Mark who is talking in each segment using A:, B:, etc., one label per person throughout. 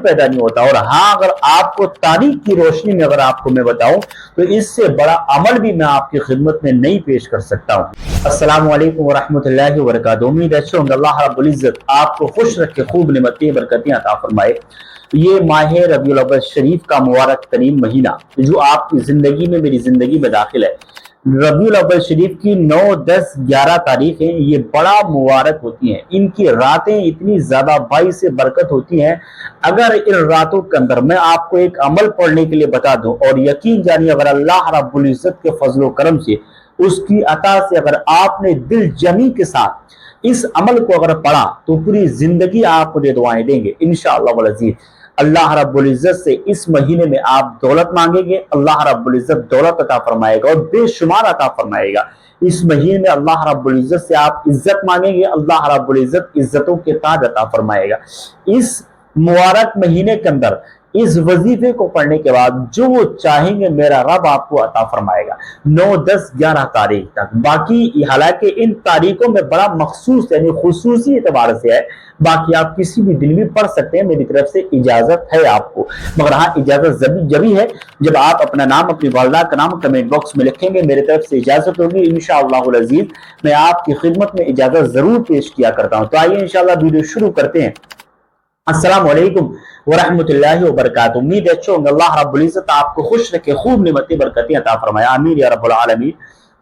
A: पैदा नहीं होता। और हाँ, अगर आपको तारीख की रोशनी में अगर आपको मैं बताऊं तो इससे बड़ा अमल भी मैं आपकी खिदमत में नहीं पेश कर सकता हूं। अस्सलामु अलैकुम व रहमतुल्लाहि व बरकातुहू। उम्मीद है अल्लाह रब्बुल इज्जत आपको खुश रखे, खूब नेमतें बरकतें अता फरमाए। ये माह रबीउल अव्वल शरीफ का मुबारक तरीन महीना जो आपकी जिंदगी में, मेरी जिंदगी में दाखिल है, रबीउल अव्वल शरीफ की 9, 10, 11 तारीखें ये बड़ा मुबारक होती हैं। इनकी रातें इतनी ज्यादा बाइस से बरकत होती हैं। अगर इन रातों के अंदर मैं आपको एक अमल पढ़ने के लिए बता दूं और यकीन जानिए अगर अल्लाह रब्बुल इज्जत के फजलो करम से, उसकी अता से अगर आपने दिल जमी के साथ इस अमल को अगर पढ़ा तो पूरी जिंदगी आप मुझे दुआएं देंगे इंशाअल्लाह वल अज़ीज़। अल्लाह रब्बुल इज्जत से इस महीने में आप दौलत मांगेंगे, अल्लाह रब्बुल इज्जत दौलत अता फरमाएगा और बेशुमार अता फरमाएगा। इस महीने में अल्लाह रब्बुल इज्जत से आप इज्जत मांगेंगे, अल्लाह रब्बुल इज्जत इज्जतों के ताज अता फरमाएगा। इस मुबारक महीने के अंदर इस वजीफे को पढ़ने के बाद जो वो चाहेंगे मेरा रब आपको अता फरमाएगा 9, 10, 11 तारीख तक। बाकी हालांकि इन तारीखों में बड़ा मखसूस यानी खुसूसी एतबार से है, बाकी आप किसी भी दिन भी पढ़ सकते हैं, मेरी तरफ से इजाजत है आपको। मगर हाँ, इजाजत जभी है जब आप अपना नाम, अपनी वालदा का नाम कमेंट बॉक्स में लिखेंगे, मेरी तरफ से इजाजत होगी इंशाअल्लाह अज़ीज़। मैं आपकी खिदमत में इजाजत जरूर पेश किया करता हूँ। तो आइए इंशाअल्लाह वीडियो शुरू करते हैं। अस्सलामु अलैकुम व रहमतुल्लाहि व बरकातुहू। उम्मीद है अल्लाह रब्बुल इज्जत आपको खुश रखे, खूब नेमतें बरकतें अता फरमाए, आमीन या रब्बुल आलमीन।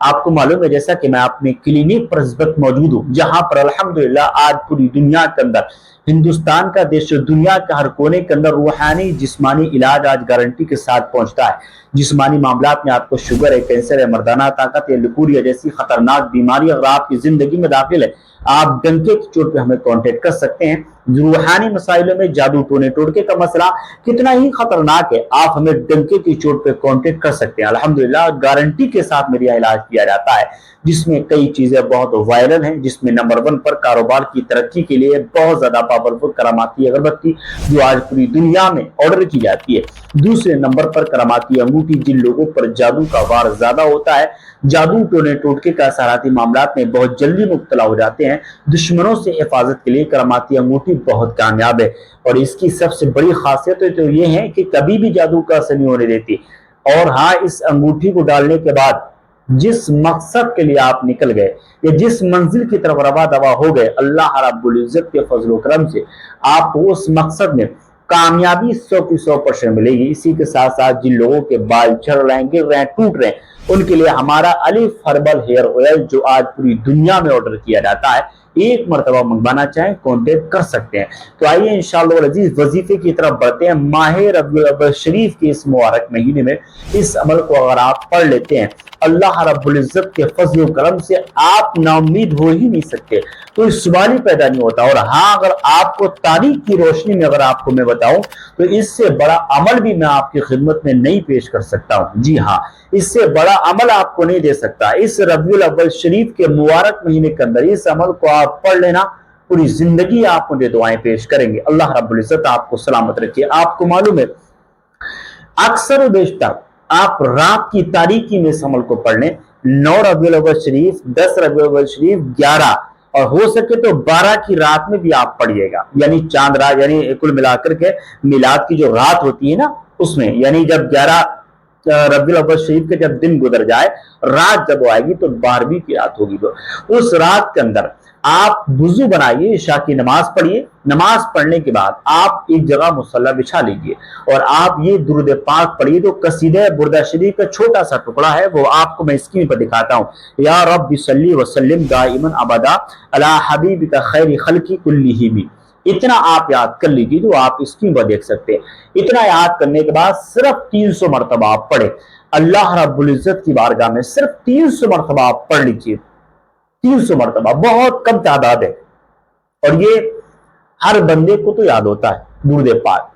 A: आपको मालूम है जैसा कि मैं अपने क्लिनिक पर इस वक्त मौजूद हूँ, जहां पर अल्हम्दुलिल्लाह आज पूरी दुनिया के अंदर, हिंदुस्तान का देश, दुनिया के हर कोने के अंदर रूहानी जिस्मानी इलाज आज गारंटी के साथ पहुंचता है। जिस्मानी मामलात में आपको शुगर है, कैंसर है, मर्दाना ताकत है, लिकोरिया जैसी खतरनाक बीमारी अगर आपकी जिंदगी में दाखिल है, आप डंके की चोट पे हमें कांटेक्ट कर सकते हैं। रूहानी मसाइलों में जादू टोने टोटके का मसला कितना ही खतरनाक है, आप हमें डंके की चोट पे कांटेक्ट कर सकते हैं। अल्हम्दुलिल्लाह गारंटी के साथ मेरा इलाज किया जाता है, जिसमें कई चीजें बहुत वायरल हैं। जिसमें नंबर 1 पर कारोबार की तरक्की के लिए बहुत ज्यादा पावरफुल करामाती अगरबत्ती जो आज पूरी दुनिया में ऑर्डर की जाती है। दूसरे नंबर पर करामाती अंगूठी, जिन लोगों पर जादू का वार ज्यादा होता है, जादू टोने टोटके का असराती मामलात में बहुत जल्दी मुब्तला हो जाते हैं, दुश्मनों से हिफाजत के लिए करामाती अंगूठी बहुत कामयाब है। और इसकी सबसे बड़ी खासियत तो ये है कि कभी भी जादू का असर नहीं होने देती। और हाँ, इस अंगूठी को डालने के बाद जिस मकसद के लिए आप निकल गए या जिस मंजिल की तरफ रवा दवा हो गए, अल्लाह रब्बुल इज्जत के फजलो करम से आपको उस मकसद में कामयाबी 100% मिलेगी। इसी के साथ साथ जिन लोगों के बाल झड़ रहे हैं, गिर रहे हैं, टूट रहे हैं, उनके लिए हमारा अलिफ हर्बल हेयर ऑयल जो आज पूरी दुनिया में ऑर्डर किया जाता है, एक मरतबा मंगवाना चाहें कॉन्टेक्ट कर सकते हैं। तो आइए इंशाअल्लाह अज़ीज़ वजीफे की तरफ बढ़ते हैं। माह रबीउल अव्वल शरीफ के इस मुबारक महीने में इस अमल को अगर आप पढ़ लेते हैं, अल्लाह रब्बुल इज्जत के फजल करम से आप नाउम्मीद हो ही नहीं सकते, तो इस सवाल ही पैदा नहीं होता। और हाँ, अगर आपको तारीख की रोशनी में अगर आपको मैं बताऊं तो इससे बड़ा अमल भी मैं आपकी खिदमत में नहीं पेश कर सकता हूं। जी हाँ, इससे बड़ा अमल आपको नहीं दे सकता। इस रबीउल अव्वल शरीफ के मुबारक महीने के अंदर इस अमल को आप पढ़ लेना, पूरी जिंदगी आप मुझे दुआएं पेश करेंगे। अल्लाह रब्बुल इज्जत आपको सलामत रखिए। आपको मालूम है अक्सर बेशतर आप रात की तारीकी में इस अमल को पढ़ लें। 9 रबीउल अव्वल शरीफ, 10 रबीउल अव्वल शरीफ, 11 और हो सके तो 12 की रात में भी आप पढ़िएगा, यानी चांद रात, यानी कुल मिलाकर के मिलाद की जो रात होती है ना उसमें, यानी जब 11 रबीउल अव्वल शरीफ के जब दिन गुजर जाए, रात जब आएगी तो 12वीं की रात होगी, उस रात के अंदर आप वुजू बनाइए, इशा की नमाज पढ़िए। नमाज पढ़ने के बाद आप एक जगह मुसल्ला बिछा लीजिए और आप ये दुरूद पाक पढ़िए। तो कसीदे बुर्दा शरीफ का छोटा सा टुकड़ा है, वो आपको मैं स्क्रीन पर दिखाता हूँ। या रब्बि सल्ली व सल्लिम दाइमन अबदा अला हबीबिका खैरि खल्की कुल्लिहिम, इतना आप याद कर लीजिए जो आप स्क्रीन पर देख सकते हैं। इतना याद करने के बाद सिर्फ 300 मरतबा आप पढ़े, अल्लाह रब्बुल इज्जत की बारगाह में सिर्फ 300 मरतबा आप पढ़ लीजिए। 300 मरतबा बहुत कम तादाद है और ये हर बंदे को तो याद होता है दुरूद पाक।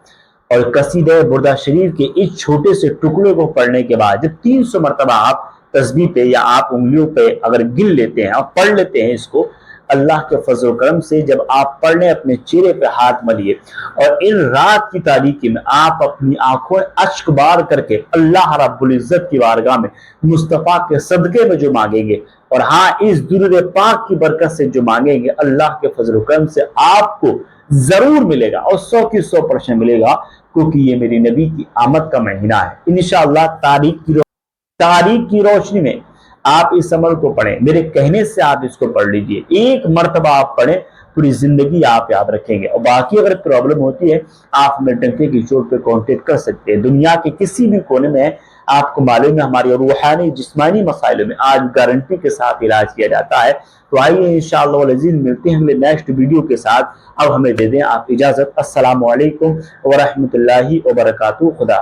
A: और कसीदे बुर्दा शरीफ के इस छोटे से टुकड़े को पढ़ने के बाद जब 300 मरतबा आप तस्बीह पे या आप उंगलियों पे अगर गिन लेते हैं और पढ़ लेते हैं इसको, अल्लाह के फजल करम से जब आप पढ़ने अपने चेहरे पे हाथ मलिए और इन रात की तारीकी में आप अपनी आंखों अश्क बार करके अल्लाह रब्बुल इज्जत की बारगाह में मुस्तफ़ा के सदके में जो मांगेंगे, और हाँ इस दुरूद पाक की बरकत से जो मांगेंगे, अल्लाह के फजल करम से आपको जरूर मिलेगा और 100 की 100% मिलेगा, क्योंकि ये मेरी नबी की आमद का महीना है। इंशाअल्लाह तारीख की रोशनी में आप इस अमल को पढ़ें, मेरे कहने से आप इसको पढ़ लीजिए, एक मर्तबा आप पढ़ें, पूरी जिंदगी आप याद रखेंगे। और बाकी अगर प्रॉब्लम होती है आप हमें डंके की चोट पे कांटेक्ट कर सकते हैं। दुनिया के किसी भी कोने में आपको मालूम है हमारी रूहानी जिस्मानी मसाइलों में आज गारंटी के साथ इलाज किया जाता है। तो आइए इंशाअल्लाह वल अज़ीज़ मिलते हैं अगले नेक्स्ट वीडियो के साथ। अब हमें दे दें आप इजाजत। अस्सलामु अलैकुम व रहमतुल्लाहि व बरकातुहू। खुदा।